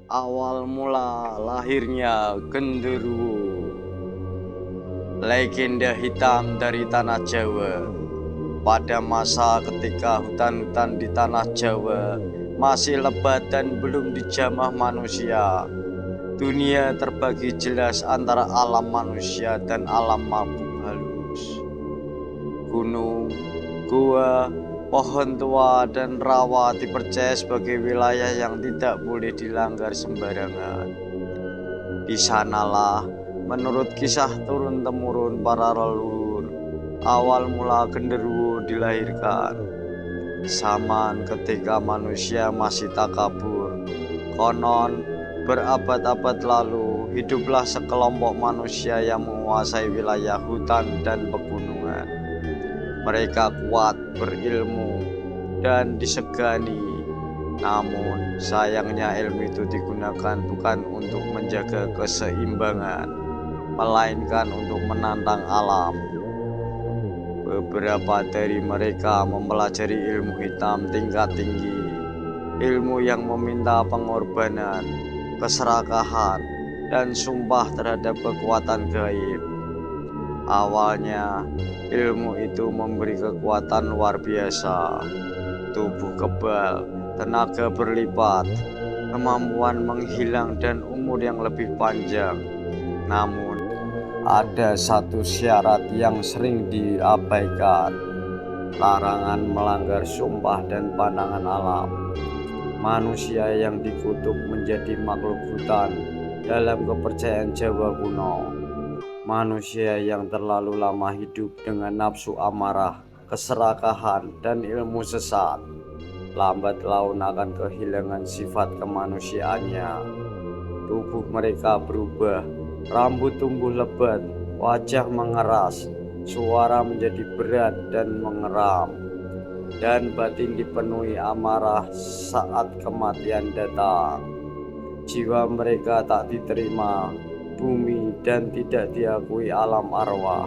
Awal mula lahirnya genderuwo, legenda hitam dari tanah Jawa. Pada masa ketika hutan-hutan di tanah Jawa masih lebat dan belum dijamah manusia, dunia terbagi jelas antara alam manusia dan alam makhluk halus. Gunung, gua, pohon tua, dan rawa dipercaya sebagai wilayah yang tidak boleh dilanggar sembarangan. Di sanalah, menurut kisah turun-temurun para leluhur, awal mula genderuwo dilahirkan. Zaman ketika manusia masih takabur, konon berabad-abad lalu hiduplah sekelompok manusia yang menguasai wilayah hutan dan pegunungan. Mereka kuat, berilmu, dan disegani. Namun sayangnya ilmu itu digunakan bukan untuk menjaga keseimbangan, melainkan untuk menantang alam. Beberapa dari mereka mempelajari ilmu hitam tingkat tinggi, ilmu yang meminta pengorbanan, keserakahan, dan sumpah terhadap kekuatan gaib. Awalnya, ilmu itu memberi kekuatan luar biasa, tubuh kebal, tenaga berlipat, kemampuan menghilang, dan umur yang lebih panjang. Namun, ada satu syarat yang sering diabaikan: larangan melanggar sumpah dan pandangan alam. Manusia yang dikutuk menjadi makhluk hutan dalam kepercayaan Jawa kuno. Manusia yang terlalu lama hidup dengan nafsu amarah, keserakahan, dan ilmu sesat, lambat laun akan kehilangan sifat kemanusiaannya. Tubuh mereka berubah, rambut tumbuh lebat, wajah mengeras, suara menjadi berat dan mengeram, dan batin dipenuhi amarah saat kematian datang. Jiwa mereka tak diterima bumi dan tidak diakui alam arwah,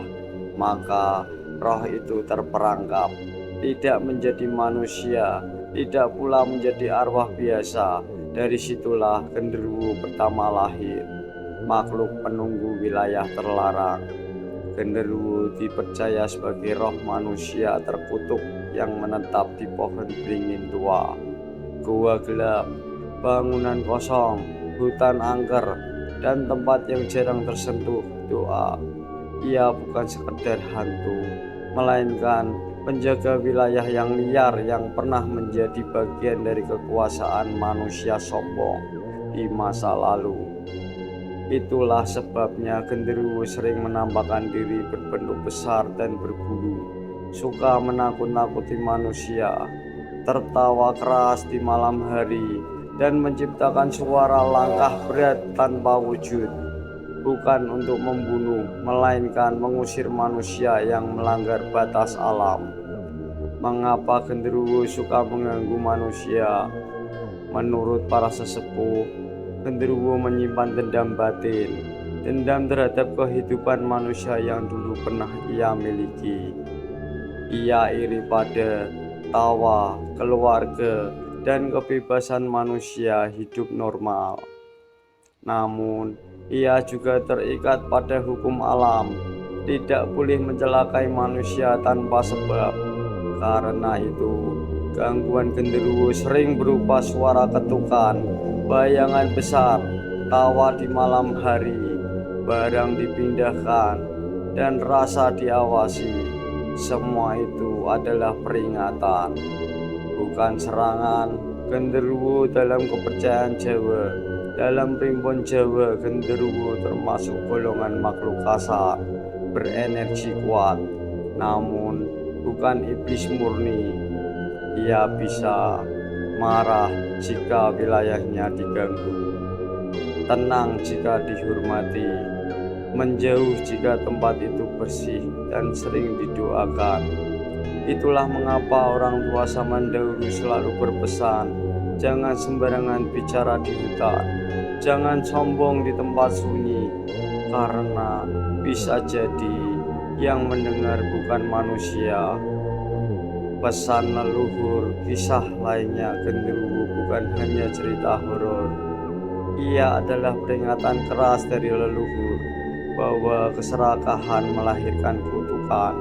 maka roh itu terperangkap, tidak menjadi manusia, tidak pula menjadi arwah biasa. Dari situlah genderuwo pertama lahir, makhluk penunggu wilayah terlarang. Genderuwo dipercaya sebagai roh manusia terkutuk yang menetap di pohon beringin tua, gua gelap, bangunan kosong, hutan angker, dan tempat yang jarang tersentuh doa. Ia bukan sekedar hantu, melainkan penjaga wilayah yang liar yang pernah menjadi bagian dari kekuasaan manusia sombong di masa lalu. Itulah sebabnya genderuwo sering menampakkan diri berbentuk besar dan berbulu, suka menakut-nakuti manusia, tertawa keras di malam hari, dan menciptakan suara langkah berat tanpa wujud, bukan untuk membunuh, melainkan mengusir manusia yang melanggar batas alam. Mengapa genderuwo suka mengganggu manusia? Menurut para sesepuh, genderuwo menyimpan dendam batin, dendam terhadap kehidupan manusia yang dulu pernah ia miliki. Ia iri pada tawa, keluarga, dan kebebasan manusia hidup normal. Namun, ia juga terikat pada hukum alam, tidak boleh mencelakai manusia tanpa sebab. Karena itu, gangguan genderuwo sering berupa suara ketukan, bayangan besar, tawa di malam hari, barang dipindahkan, dan rasa diawasi. Semua itu adalah peringatan, bukan serangan. Genderuwo dalam kepercayaan Jawa, dalam primbon Jawa, genderuwo termasuk golongan makhluk kasar, berenergi kuat, namun bukan iblis murni. Ia bisa marah jika wilayahnya diganggu, tenang jika dihormati, menjauh jika tempat itu bersih dan sering didoakan. Itulah mengapa orang tua zaman dahulu selalu berpesan, jangan sembarangan bicara di hutan, jangan sombong di tempat sunyi, karena bisa jadi yang mendengar bukan manusia. Pesan leluhur, kisah lainnya genderuwo bukan hanya cerita horor, Ia adalah peringatan keras dari leluhur bahwa keserakahan melahirkan kutukan.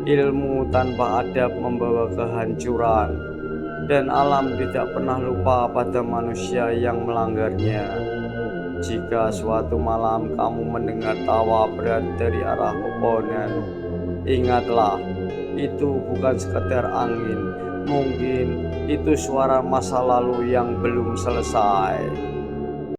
Ilmu tanpa adab membawa kehancuran, dan alam tidak pernah lupa pada manusia yang melanggarnya. Jika suatu malam kamu mendengar tawa berat dari arah oponan, ingatlah, itu bukan sekedar angin. Mungkin itu suara masa lalu yang belum selesai.